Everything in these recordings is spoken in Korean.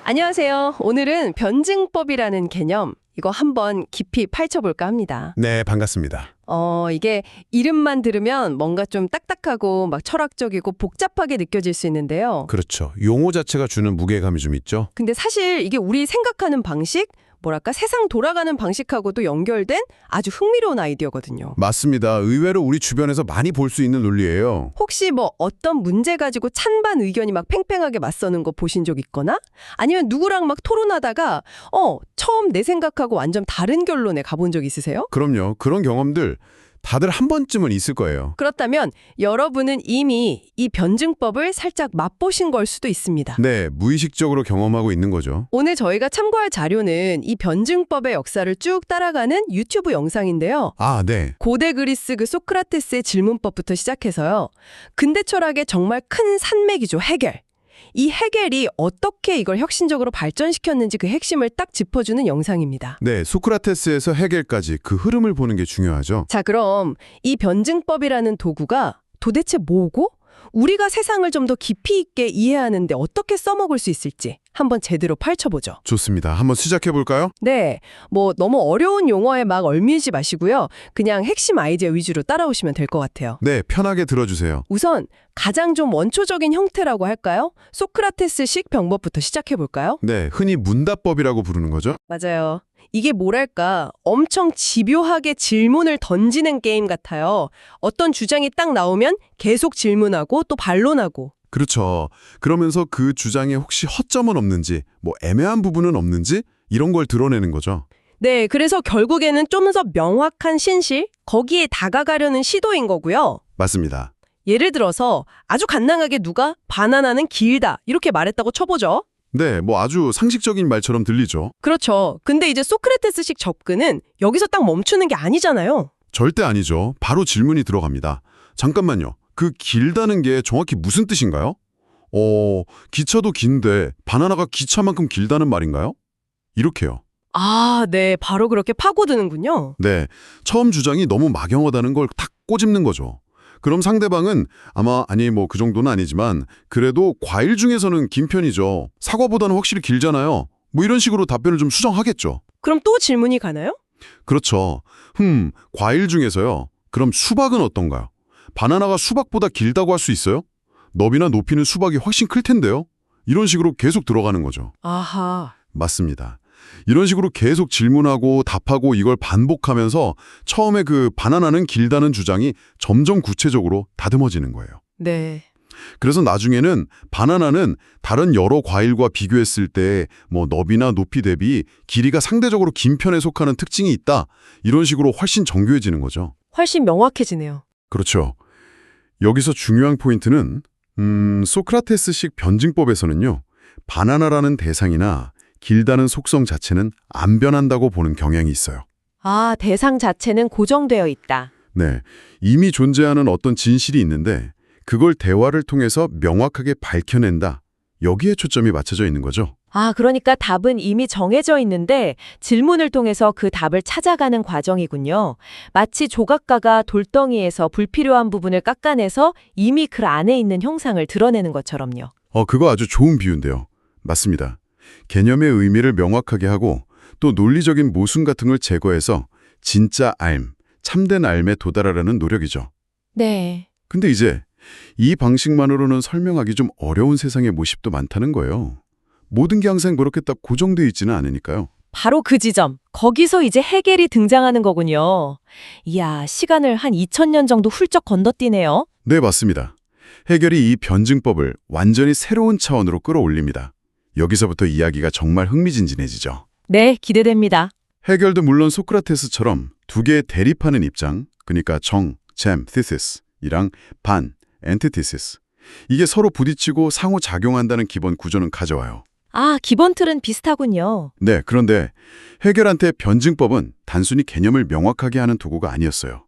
안녕하세요. 오늘은 변증법이라는 개념, 이거 한번 깊이 파헤쳐볼까 합니다. 네, 반갑습니다. 이게 이름만 들으면 뭔가 좀 딱딱하고 막 철학적이고 복잡하게 느껴질 수 있는데요. 그렇죠. 용어 자체가 주는 무게감이 좀 있죠. 근데 사실 이게 우리 생각하는 방식, 뭐랄까 세상 돌아가는 방식하고도 연결된 아주 흥미로운 아이디어거든요. 맞습니다. 의외로 우리 주변에서 많이 볼 수 있는 논리예요. 혹시 뭐 어떤 문제 가지고 찬반 의견이 막 팽팽하게 맞서는 거 보신 적 있거나 아니면 누구랑 막 토론하다가 처음 내 생각하고 완전 다른 결론에 가본 적 있으세요? 그럼요. 그런 경험들 다들 한 번쯤은 있을 거예요. 그렇다면 여러분은 이미 이 변증법을 살짝 맛보신 걸 수도 있습니다. 네, 무의식적으로 경험하고 있는 거죠. 오늘 저희가 참고할 자료는 이 변증법의 역사를 쭉 따라가는 유튜브 영상인데요. 아, 네. 고대 그리스 그 소크라테스의 질문법부터 시작해서요. 근대 철학의 정말 큰 산맥이죠, 해겔. 이 해겔이 어떻게 이걸 혁신적으로 발전시켰는지 그 핵심을 딱 짚어주는 영상입니다. 네, 소크라테스에서 해겔까지 그 흐름을 보는 게 중요하죠. 자, 그럼 이 변증법이라는 도구가 도대체 뭐고? 우리가 세상을 좀 더 깊이 있게 이해하는데 어떻게 써먹을 수 있을지 한번 제대로 파헤쳐보죠. 좋습니다. 한번 시작해 볼까요? 네, 뭐 너무 어려운 용어에 막 얽매이지 마시고요. 그냥 핵심 아이디어 위주로 따라오시면 될 것 같아요. 네, 편하게 들어주세요. 우선 가장 좀 원초적인 형태라고 할까요? 소크라테스식 병법부터 시작해볼까요? 네, 흔히 문답법이라고 부르는 거죠. 맞아요. 이게 뭐랄까 엄청 집요하게 질문을 던지는 게임 같아요. 어떤 주장이 딱 나오면 계속 질문하고 또 반론하고. 그렇죠. 그러면서 그 주장에 혹시 허점은 없는지, 뭐 애매한 부분은 없는지 이런 걸 드러내는 거죠. 네, 그래서 결국에는 좀 더 명확한 신실, 거기에 다가가려는 시도인 거고요. 맞습니다. 예를 들어서 아주 간단하게 누가 바나나는 길다 이렇게 말했다고 쳐보죠. 네, 뭐 아주 상식적인 말처럼 들리죠. 그렇죠. 근데 이제 소크라테스식 접근은 여기서 딱 멈추는 게 아니잖아요. 절대 아니죠. 바로 질문이 들어갑니다. 잠깐만요. 그 길다는 게 정확히 무슨 뜻인가요? 기차도 긴데 바나나가 기차만큼 길다는 말인가요? 이렇게요. 아, 네. 바로 그렇게 파고드는군요. 네, 처음 주장이 너무 막연하다는 걸 탁 꼬집는 거죠. 그럼 상대방은 아마 아니 뭐 그 정도는 아니지만 그래도 과일 중에서는 긴 편이죠. 사과보다는 확실히 길잖아요. 뭐 이런 식으로 답변을 좀 수정하겠죠. 그럼 또 질문이 가나요? 그렇죠. 과일 중에서요. 그럼 수박은 어떤가요? 바나나가 수박보다 길다고 할 수 있어요? 너비나 높이는 수박이 훨씬 클 텐데요? 이런 식으로 계속 들어가는 거죠. 아하. 맞습니다. 이런 식으로 계속 질문하고 답하고 이걸 반복하면서 처음에 그 바나나는 길다는 주장이 점점 구체적으로 다듬어지는 거예요. 네. 그래서 나중에는 바나나는 다른 여러 과일과 비교했을 때 뭐 너비나 높이 대비 길이가 상대적으로 긴 편에 속하는 특징이 있다. 이런 식으로 훨씬 정교해지는 거죠. 훨씬 명확해지네요. 그렇죠. 여기서 중요한 포인트는 소크라테스식 변증법에서는요. 바나나라는 대상이나 길다는 속성 자체는 안 변한다고 보는 경향이 있어요. 아, 대상 자체는 고정되어 있다. 네, 이미 존재하는 어떤 진실이 있는데 그걸 대화를 통해서 명확하게 밝혀낸다. 여기에 초점이 맞춰져 있는 거죠. 아, 그러니까 답은 이미 정해져 있는데 질문을 통해서 그 답을 찾아가는 과정이군요. 마치 조각가가 돌덩이에서 불필요한 부분을 깎아내서 이미 그 안에 있는 형상을 드러내는 것처럼요. 그거 아주 좋은 비유인데요. 맞습니다. 개념의 의미를 명확하게 하고 또 논리적인 모순 같은 걸 제거해서 진짜 참된 알에 도달하려는 노력이죠. 네. 근데 이제 이 방식만으로는 설명하기 좀 어려운 세상의 모습도 많다는 거예요. 모든 게 항상 그렇게 딱 고정되어 있지는 않으니까요. 바로 그 지점. 거기서 이제 해겔이 등장하는 거군요. 이야, 시간을 한 2000년 정도 훌쩍 건너뛰네요. 네, 맞습니다. 해결이 이 변증법을 완전히 새로운 차원으로 끌어올립니다. 여기서부터 이야기가 정말 흥미진진해지죠. 네, 기대됩니다. 해결도 물론 소크라테스처럼 두 개의 대립하는 입장, 그러니까 정, thesis 이랑 반, antithesis. 이게 서로 부딪히고 상호작용한다는 기본 구조는 가져와요. 아, 기본 틀은 비슷하군요. 네, 그런데 해결한테 변증법은 단순히 개념을 명확하게 하는 도구가 아니었어요.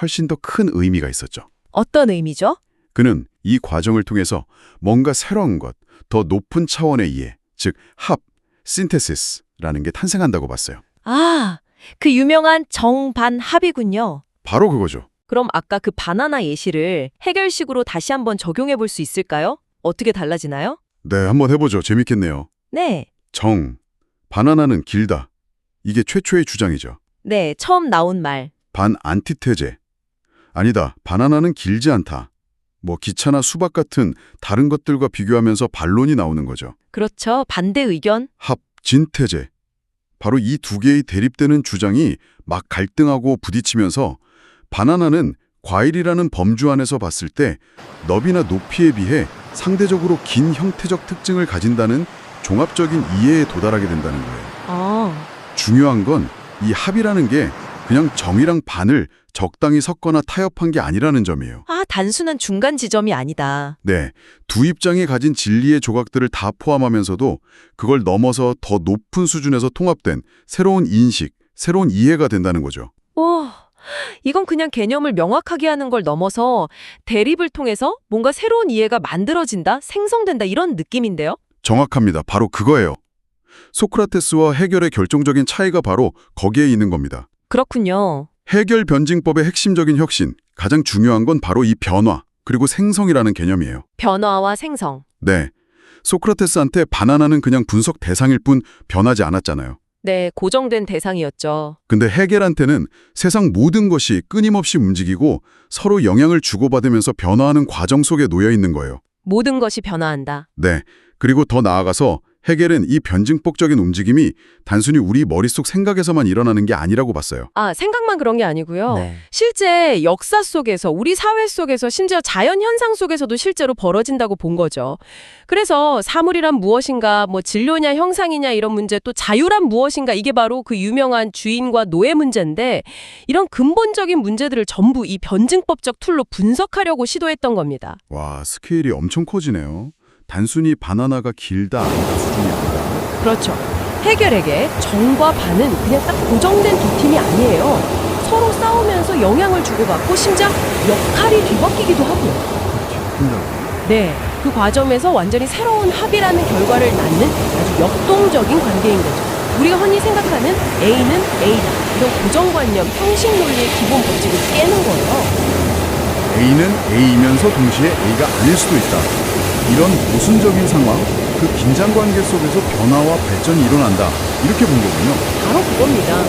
훨씬 더 큰 의미가 있었죠. 어떤 의미죠? 그는 이 과정을 통해서 뭔가 새로운 것, 더 높은 차원의 이해, 즉 합, synthesis라는 게 탄생한다고 봤어요. 아, 그 유명한 정반합이군요. 바로 그거죠. 그럼 아까 그 바나나 예시를 해결식으로 다시 한번 적용해 볼 수 있을까요? 어떻게 달라지나요? 네, 한번 해보죠. 재밌겠네요. 네. 정, 바나나는 길다. 이게 최초의 주장이죠. 네, 처음 나온 말. 반 안티테제. 아니다, 바나나는 길지 않다. 뭐 기차나 수박 같은 다른 것들과 비교하면서 반론이 나오는 거죠. 그렇죠. 반대 의견. 합, 진테제. 바로 이 두 개의 대립되는 주장이 막 갈등하고 부딪히면서 바나나는 과일이라는 범주 안에서 봤을 때 너비나 높이에 비해 상대적으로 긴 형태적 특징을 가진다는 종합적인 이해에 도달하게 된다는 거예요. 아, 중요한 건 이 합이라는 게 그냥 정이랑 반을 적당히 섞거나 타협한 게 아니라는 점이에요. 단순한 중간 지점이 아니다. 네, 두 입장이 가진 진리의 조각들을 다 포함하면서도 그걸 넘어서 더 높은 수준에서 통합된 새로운 인식, 새로운 이해가 된다는 거죠. 와, 이건 그냥 개념을 명확하게 하는 걸 넘어서 대립을 통해서 뭔가 새로운 이해가 만들어진다, 생성된다 이런 느낌인데요? 정확합니다. 바로 그거예요. 소크라테스와 해결의 결정적인 차이가 바로 거기에 있는 겁니다. 그렇군요. 해결 변증법의 핵심적인 혁신, 가장 중요한 건 바로 이 변화, 그리고 생성이라는 개념이에요. 변화와 생성. 네, 소크라테스한테 바나나는 그냥 분석 대상일 뿐 변하지 않았잖아요. 네, 고정된 대상이었죠. 근데 해겔한테는 세상 모든 것이 끊임없이 움직이고 서로 영향을 주고받으면서 변화하는 과정 속에 놓여 있는 거예요. 모든 것이 변화한다. 네, 그리고 더 나아가서 해겔은 이 변증법적인 움직임이 단순히 우리 머릿속 생각에서만 일어나는 게 아니라고 봤어요. 생각만 그런 게 아니고요. 네. 실제 역사 속에서, 우리 사회 속에서, 심지어 자연 현상 속에서도 실제로 벌어진다고 본 거죠. 그래서 사물이란 무엇인가, 뭐 진료냐 형상이냐 이런 문제, 또 자유란 무엇인가, 이게 바로 그 유명한 주인과 노예 문제인데, 이런 근본적인 문제들을 전부 이 변증법적 툴로 분석하려고 시도했던 겁니다. 와, 스케일이 엄청 커지네요. 단순히 바나나가 길다 수준이 아니라. 그렇죠. 해결에게 정과 반은 그냥 딱 고정된 두 팀이 아니에요. 서로 싸우면서 영향을 주고받고 심지어 역할이 뒤바뀌기도 하고요. 네, 그 과정에서 완전히 새로운 합이라는 결과를 낳는 아주 역동적인 관계인 거죠. 우리가 흔히 생각하는 A는 A다. 이런 고정관념, 형식 논리의 기본 법칙을 깨는 거예요. A는 A이면서 동시에 A가 아닐 수도 있다. 이런 모순적인 상황, 그 긴장관계 속에서 변화와 발전이 일어난다. 이렇게 본 거군요. 바로 그겁니다.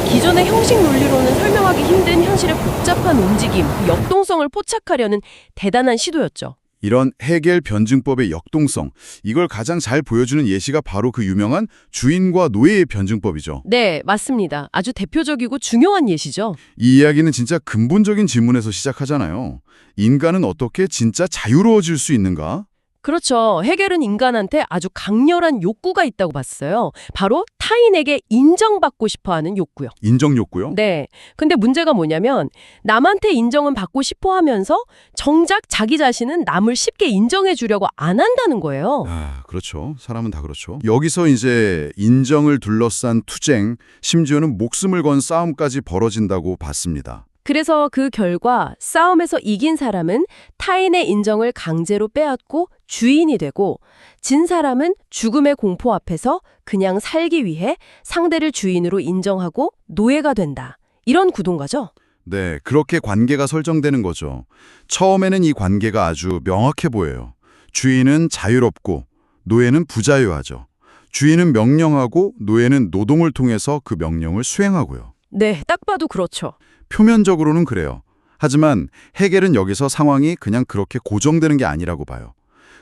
기존의 형식 논리로는 설명하기 힘든 현실의 복잡한 움직임, 그 역동성을 포착하려는 대단한 시도였죠. 이런 해겔 변증법의 역동성, 이걸 가장 잘 보여주는 예시가 바로 그 유명한 주인과 노예의 변증법이죠. 네, 맞습니다. 아주 대표적이고 중요한 예시죠. 이 이야기는 진짜 근본적인 질문에서 시작하잖아요. 인간은 어떻게 진짜 자유로워질 수 있는가? 그렇죠. 해겔은 인간한테 아주 강렬한 욕구가 있다고 봤어요. 바로 타인에게 인정받고 싶어하는 욕구요. 인정 욕구요? 네. 근데 문제가 뭐냐면 남한테 인정은 받고 싶어 하면서 정작 자기 자신은 남을 쉽게 인정해 주려고 안 한다는 거예요. 아, 그렇죠. 사람은 다 그렇죠. 여기서 이제 인정을 둘러싼 투쟁, 심지어는 목숨을 건 싸움까지 벌어진다고 봤습니다. 그래서 그 결과 싸움에서 이긴 사람은 타인의 인정을 강제로 빼앗고 주인이 되고 진 사람은 죽음의 공포 앞에서 그냥 살기 위해 상대를 주인으로 인정하고 노예가 된다. 이런 구도인가죠? 네, 그렇게 관계가 설정되는 거죠. 처음에는 이 관계가 아주 명확해 보여요. 주인은 자유롭고 노예는 부자유하죠. 주인은 명령하고 노예는 노동을 통해서 그 명령을 수행하고요. 네, 딱 봐도 그렇죠. 표면적으로는 그래요. 하지만 해겔은 여기서 상황이 그냥 그렇게 고정되는 게 아니라고 봐요.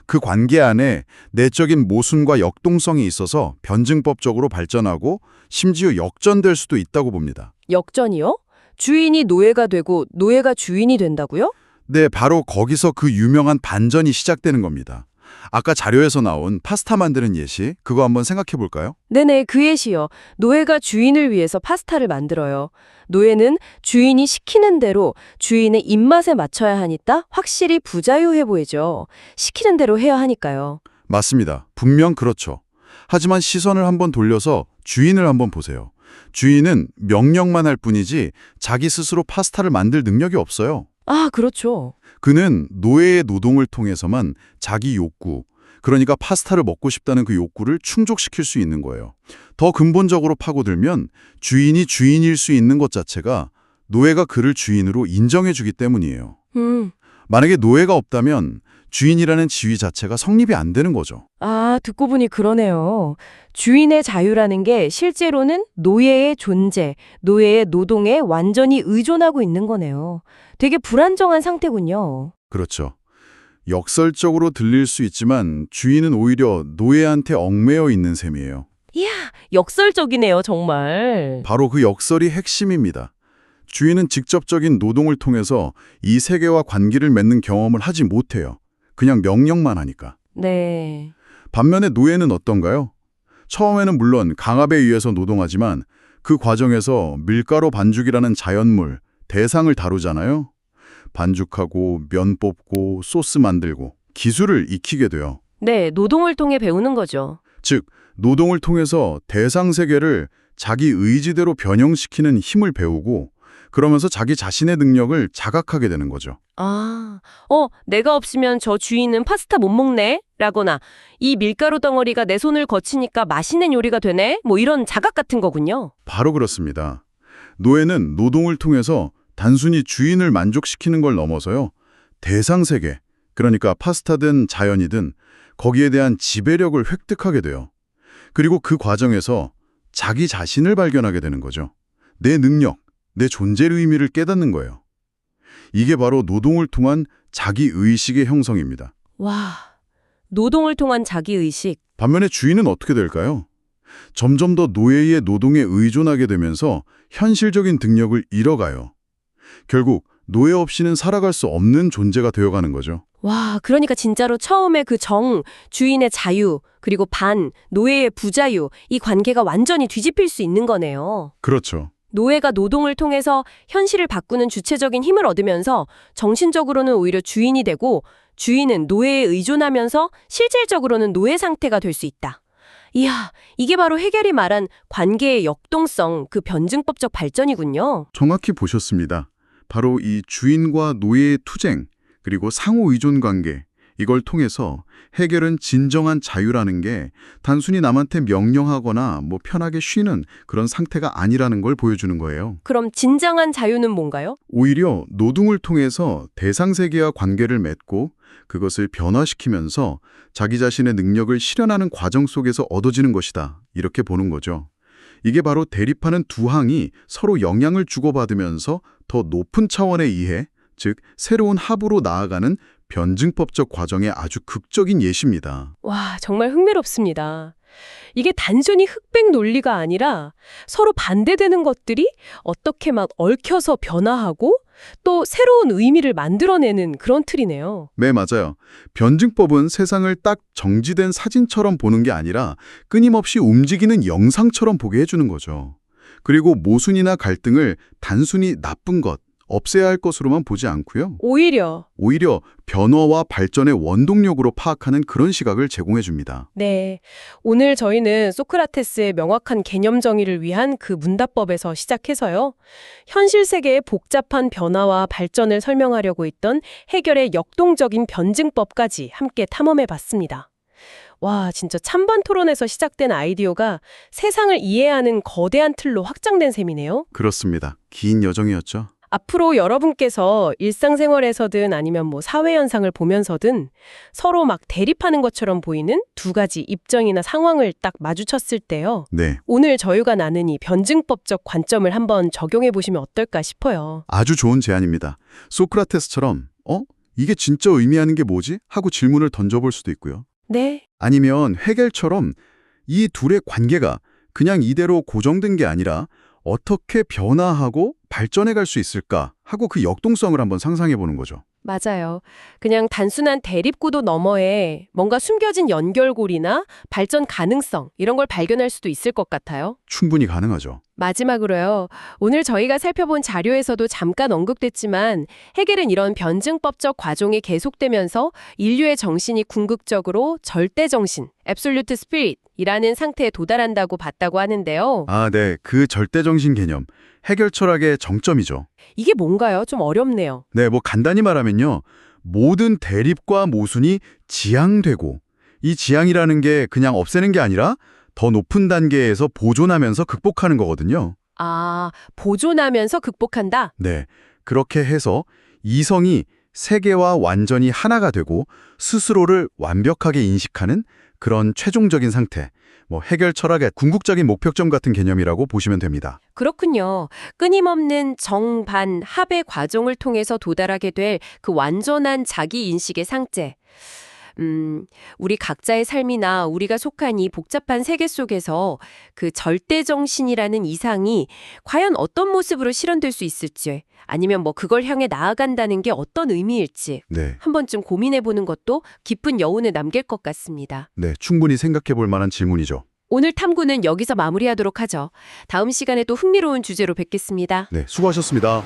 그 관계 안에 내적인 모순과 역동성이 있어서 변증법적으로 발전하고 심지어 역전될 수도 있다고 봅니다. 역전이요? 주인이 노예가 되고 노예가 주인이 된다고요? 네, 바로 거기서 그 유명한 반전이 시작되는 겁니다. 아까 자료에서 나온 파스타 만드는 예시, 그거 한번 생각해 볼까요? 네네, 그 예시요. 노예가 주인을 위해서 파스타를 만들어요. 노예는 주인이 시키는 대로 주인의 입맛에 맞춰야 하니까 확실히 부자유해 보이죠. 시키는 대로 해야 하니까요. 맞습니다. 분명 그렇죠. 하지만 시선을 한번 돌려서 주인을 한번 보세요. 주인은 명령만 할 뿐이지 자기 스스로 파스타를 만들 능력이 없어요. 아, 그렇죠. 그는 노예의 노동을 통해서만 자기 욕구, 그러니까 파스타를 먹고 싶다는 그 욕구를 충족시킬 수 있는 거예요. 더 근본적으로 파고들면 주인이 주인일 수 있는 것 자체가 노예가 그를 주인으로 인정해주기 때문이에요. 만약에 노예가 없다면 주인이라는 지위 자체가 성립이 안 되는 거죠. 아, 듣고 보니 그러네요. 주인의 자유라는 게 실제로는 노예의 존재, 노예의 노동에 완전히 의존하고 있는 거네요. 되게 불안정한 상태군요. 그렇죠. 역설적으로 들릴 수 있지만 주인은 오히려 노예한테 얽매여 있는 셈이에요. 이야, 역설적이네요, 정말. 바로 그 역설이 핵심입니다. 주인은 직접적인 노동을 통해서 이 세계와 관계를 맺는 경험을 하지 못해요. 그냥 명령만 하니까. 네. 반면에 노예는 어떤가요? 처음에는 물론 강압에 의해서 노동하지만 그 과정에서 밀가루 반죽이라는 자연물, 대상을 다루잖아요. 반죽하고 면 뽑고 소스 만들고 기술을 익히게 돼요. 네, 노동을 통해 배우는 거죠. 즉, 노동을 통해서 대상 세계를 자기 의지대로 변형시키는 힘을 배우고 그러면서 자기 자신의 능력을 자각하게 되는 거죠. 아, 내가 없으면 저 주인은 파스타 못 먹네? 라거나, 이 밀가루 덩어리가 내 손을 거치니까 맛있는 요리가 되네? 뭐 이런 자각 같은 거군요. 바로 그렇습니다. 노예는 노동을 통해서 단순히 주인을 만족시키는 걸 넘어서요. 대상 세계, 그러니까 파스타든 자연이든 거기에 대한 지배력을 획득하게 돼요. 그리고 그 과정에서 자기 자신을 발견하게 되는 거죠. 내 능력, 내 존재의 의미를 깨닫는 거예요. 이게 바로 노동을 통한 자기 의식의 형성입니다. 와, 노동을 통한 자기의식. 반면에 주인은 어떻게 될까요? 점점 더 노예의 노동에 의존하게 되면서 현실적인 능력을 잃어가요. 결국 노예 없이는 살아갈 수 없는 존재가 되어가는 거죠. 와, 그러니까 진짜로 처음에 그 주인의 자유, 그리고 노예의 부자유, 이 관계가 완전히 뒤집힐 수 있는 거네요. 그렇죠. 노예가 노동을 통해서 현실을 바꾸는 주체적인 힘을 얻으면서 정신적으로는 오히려 주인이 되고 주인은 노예에 의존하면서 실질적으로는 노예 상태가 될 수 있다. 이야, 이게 바로 해겔이 말한 관계의 역동성, 그 변증법적 발전이군요. 정확히 보셨습니다. 바로 이 주인과 노예의 투쟁, 그리고 상호 의존 관계, 이걸 통해서 해겔은 진정한 자유라는 게 단순히 남한테 명령하거나 편하게 쉬는 그런 상태가 아니라는 걸 보여주는 거예요. 그럼 진정한 자유는 뭔가요? 오히려 노동을 통해서 대상 세계와 관계를 맺고 그것을 변화시키면서 자기 자신의 능력을 실현하는 과정 속에서 얻어지는 것이다. 이렇게 보는 거죠. 이게 바로 대립하는 두 항이 서로 영향을 주고받으면서 더 높은 차원의 이해, 즉 새로운 합으로 나아가는 변증법적 과정의 아주 극적인 예시입니다. 와, 정말 흥미롭습니다. 이게 단순히 흑백 논리가 아니라 서로 반대되는 것들이 어떻게 막 얽혀서 변화하고 또 새로운 의미를 만들어내는 그런 틀이네요. 네, 맞아요. 변증법은 세상을 딱 정지된 사진처럼 보는 게 아니라 끊임없이 움직이는 영상처럼 보게 해주는 거죠. 그리고 모순이나 갈등을 단순히 나쁜 것, 없애야 할 것으로만 보지 않고요. 오히려 변화와 발전의 원동력으로 파악하는 그런 시각을 제공해 줍니다. 네, 오늘 저희는 소크라테스의 명확한 개념 정의를 위한 그 문답법에서 시작해서요. 현실 세계의 복잡한 변화와 발전을 설명하려고 했던 해결의 역동적인 변증법까지 함께 탐험해 봤습니다. 와, 진짜 찬반 토론에서 시작된 아이디어가 세상을 이해하는 거대한 틀로 확장된 셈이네요. 그렇습니다. 긴 여정이었죠. 앞으로 여러분께서 일상생활에서든 아니면 사회 현상을 보면서든 서로 막 대립하는 것처럼 보이는 두 가지 입장이나 상황을 딱 마주쳤을 때요. 네. 오늘 저희가 나눈 이 변증법적 관점을 한번 적용해 보시면 어떨까 싶어요. 아주 좋은 제안입니다. 소크라테스처럼 이게 진짜 의미하는 게 뭐지? 하고 질문을 던져볼 수도 있고요. 네. 아니면 해겔처럼 이 둘의 관계가 그냥 이대로 고정된 게 아니라 어떻게 변화하고 발전해 갈 수 있을까 하고 그 역동성을 한번 상상해 보는 거죠. 맞아요. 그냥 단순한 대립구도 너머에 뭔가 숨겨진 연결고리나 발전 가능성 이런 걸 발견할 수도 있을 것 같아요. 충분히 가능하죠. 마지막으로요. 오늘 저희가 살펴본 자료에서도 잠깐 언급됐지만 해겔은 이런 변증법적 과정이 계속되면서 인류의 정신이 궁극적으로 절대정신, absolute spirit이라는 상태에 도달한다고 봤다고 하는데요. 아, 네. 그 절대정신 개념. 해결 철학의 정점이죠. 이게 뭔가요? 좀 어렵네요. 네, 간단히 말하면요. 모든 대립과 모순이 지향되고 이 지향이라는 게 그냥 없애는 게 아니라 더 높은 단계에서 보존하면서 극복하는 거거든요. 아, 보존하면서 극복한다? 네, 그렇게 해서 이성이 세계와 완전히 하나가 되고 스스로를 완벽하게 인식하는 그런 최종적인 상태, 해결 철학의 궁극적인 목표점 같은 개념이라고 보시면 됩니다. 그렇군요. 끊임없는 정반 합의 과정을 통해서 도달하게 될 그 완전한 자기 인식의 상태. 우리 각자의 삶이나 우리가 속한 이 복잡한 세계 속에서 그 절대정신이라는 이상이 과연 어떤 모습으로 실현될 수 있을지, 아니면 그걸 향해 나아간다는 게 어떤 의미일지 네, 한 번쯤 고민해보는 것도 깊은 여운을 남길 것 같습니다. 네, 충분히 생각해 볼 만한 질문이죠. 오늘 탐구는 여기서 마무리하도록 하죠. 다음 시간에 또 흥미로운 주제로 뵙겠습니다. 네, 수고하셨습니다.